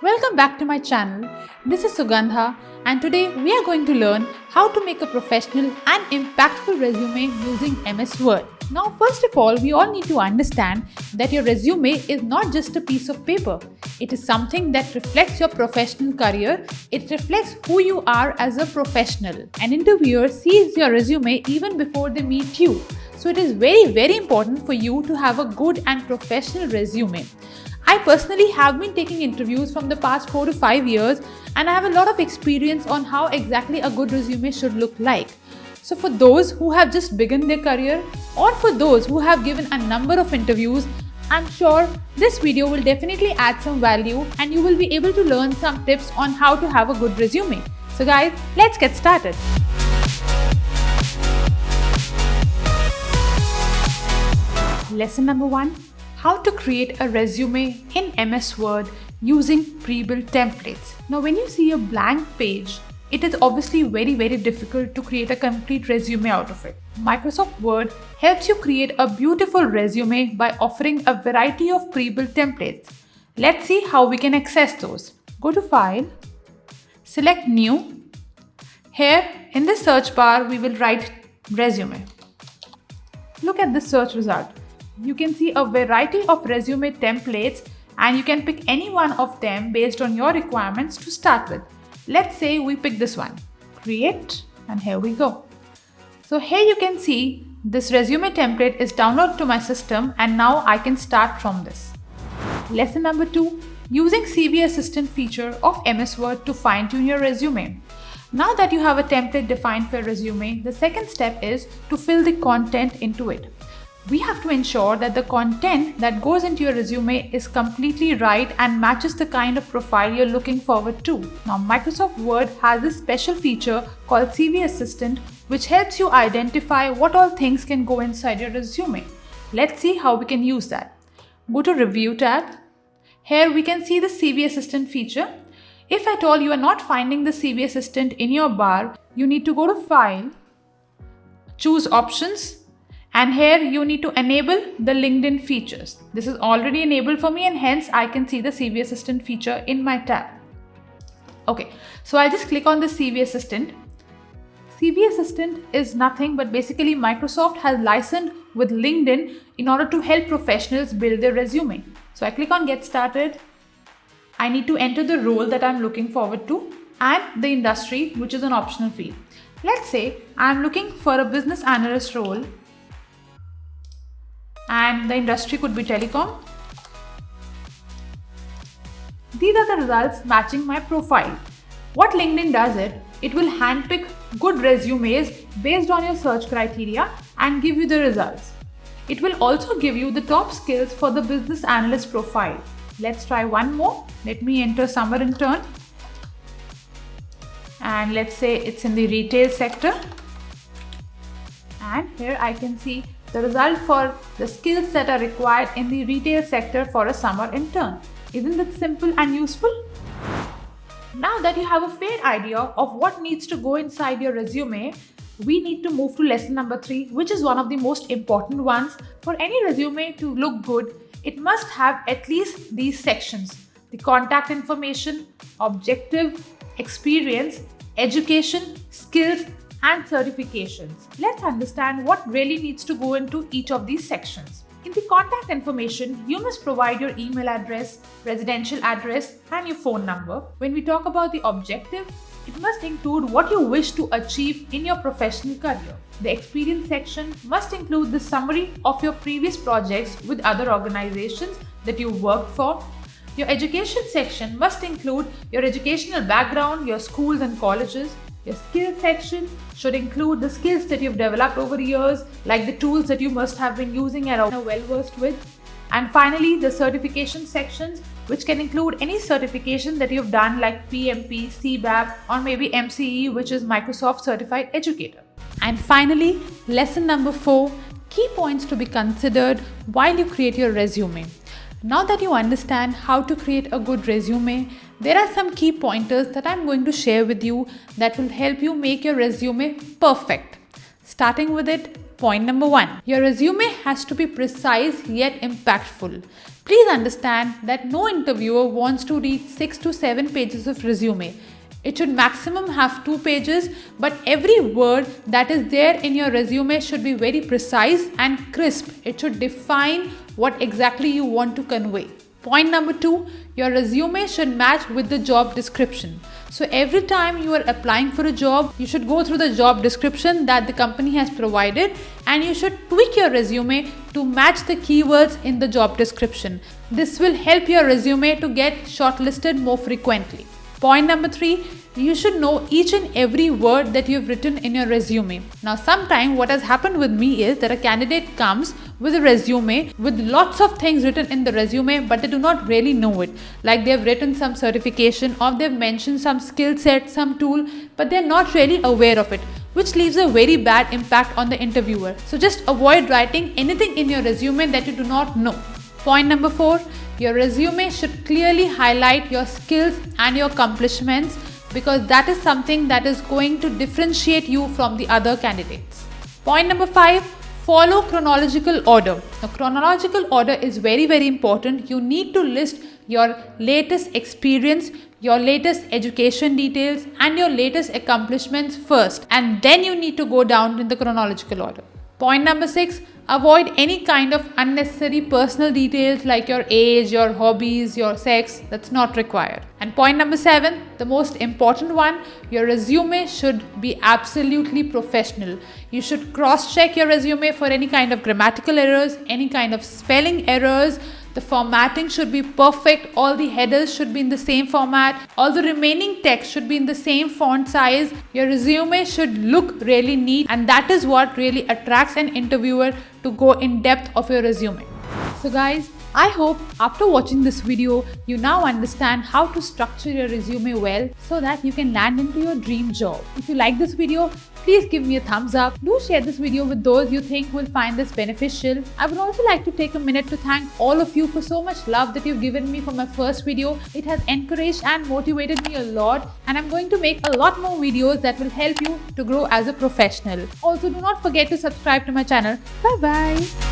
Welcome back to my channel. This is Sugandha, and today we are going to learn how to make a professional and impactful resume using MS Word. Now, first of all, we all need to understand that your resume is not just a piece of paper. It is something that reflects your professional career. It reflects who you are as a professional. An interviewer sees your resume even before they meet you. So it is very important for you to have a good and professional resume. I personally have been taking interviews from the past 4 to 5 years, and I have a lot of experience on how exactly a good resume should look like. So for those who have just begun their career, or for those who have given a number of interviews, I'm sure this video will definitely add some value and you will be able to learn some tips on how to have a good resume. So guys, let's get started. Lesson number 1. How to create a resume in MS Word using pre-built templates. Now when you see a blank page, it is obviously very difficult to create a complete resume out of it. Microsoft Word helps you create a beautiful resume by offering a variety of pre-built templates. Let's see how we can access those. Go to File, select New. Here in the search bar, we will write resume. Look at the search result. You can see a variety of resume templates and you can pick any one of them based on your requirements to start with. Let's say we pick this one, create, and here we go. So here you can see this resume template is downloaded to my system and now I can start from this. Lesson number 2, using CV Assistant feature of MS Word to fine-tune your resume. Now that you have a template defined for your resume, the second step is to fill the content into it. We have to ensure that the content that goes into your resume is completely right and matches the kind of profile you're looking forward to. Now, Microsoft Word has this special feature called CV Assistant, which helps you identify what all things can go inside your resume. Let's see how we can use that. Go to Review tab. Here we can see the CV Assistant feature. If at all you are not finding the CV Assistant in your bar, you need to go to File, choose Options, and here you need to enable the LinkedIn features. This is already enabled for me and hence I can see the CV Assistant feature in my tab. Okay, so I'll just click on the CV Assistant. CV Assistant is nothing but basically Microsoft has licensed with LinkedIn in order to help professionals build their resume. So I click on Get Started. I need to enter the role that I'm looking forward to and the industry, which is an optional field. Let's say I'm looking for a business analyst role and the industry could be telecom. These are the results matching my profile. What LinkedIn does it will handpick good resumes based on your search criteria and give you the results. It will also give you the top skills for the business analyst profile. Let's try one more. Let me enter summer intern. And let's say it's in the retail sector. And here I can see the result for the skills that are required in the retail sector for a summer intern. Isn't that simple and useful? Now that you have a fair idea of what needs to go inside your resume, we need to move to lesson number 3, which is one of the most important ones. For any resume to look good, it must have at least these sections: the contact information, objective, experience, education, skills, and certifications. Let's understand what really needs to go into each of these sections. In the contact information, you must provide your email address, residential address, and your phone number. When we talk about the objective, it must include what you wish to achieve in your professional career. The experience section must include the summary of your previous projects with other organizations that you worked for. Your education section must include your educational background, your schools and colleges. Your skills section should include the skills that you've developed over years, like the tools that you must have been using and are well versed with. And finally, the certification sections, which can include any certification that you've done like PMP, CBAP, or maybe MCE, which is Microsoft Certified Educator. And finally, lesson number 4, key points to be considered while you create your resume. Now that you understand how to create a good resume, there are some key pointers that I'm going to share with you that will help you make your resume perfect. Starting with it, point number 1. Your resume has to be precise yet impactful. Please understand that no interviewer wants to read 6 to 7 pages of resume. It should maximum have 2 pages, but every word that is there in your resume should be very precise and crisp. It should define what exactly you want to convey. Point number 2, your resume should match with the job description. So every time you are applying for a job, you should go through the job description that the company has provided, and you should tweak your resume to match the keywords in the job description. This will help your resume to get shortlisted more frequently. Point number 3, you should know each and every word that you've written in your resume. Now, sometimes what has happened with me is that a candidate comes with a resume with lots of things written in the resume, but they do not really know it. Like they've written some certification or they've mentioned some skill set, some tool, but they're not really aware of it, which leaves a very bad impact on the interviewer. So just avoid writing anything in your resume that you do not know. Point number 4, your resume should clearly highlight your skills and your accomplishments, because that is something that is going to differentiate you from the other candidates. Point number 5, follow chronological order. Now, chronological order is very, very important. You need to list your latest experience, your latest education details, and your latest accomplishments first, and then you need to go down in the chronological order. Point number 6, avoid any kind of unnecessary personal details like your age, your hobbies, your sex. That's not required. And point number 7, the most important one, your resume should be absolutely professional. You should cross-check your resume for any kind of grammatical errors, any kind of spelling errors. The formatting should be perfect. All the headers should be in the same format. All the remaining text should be in the same font size. Your resume should look really neat, and that is what really attracts an interviewer to go in depth of your resume. So guys, I hope after watching this video, you now understand how to structure your resume well so that you can land into your dream job. If you like this video, please give me a thumbs up. Do share this video with those you think will find this beneficial. I would also like to take a minute to thank all of you for so much love that you've given me for my first video. It has encouraged and motivated me a lot, and I'm going to make a lot more videos that will help you to grow as a professional. Also, do not forget to subscribe to my channel. Bye bye.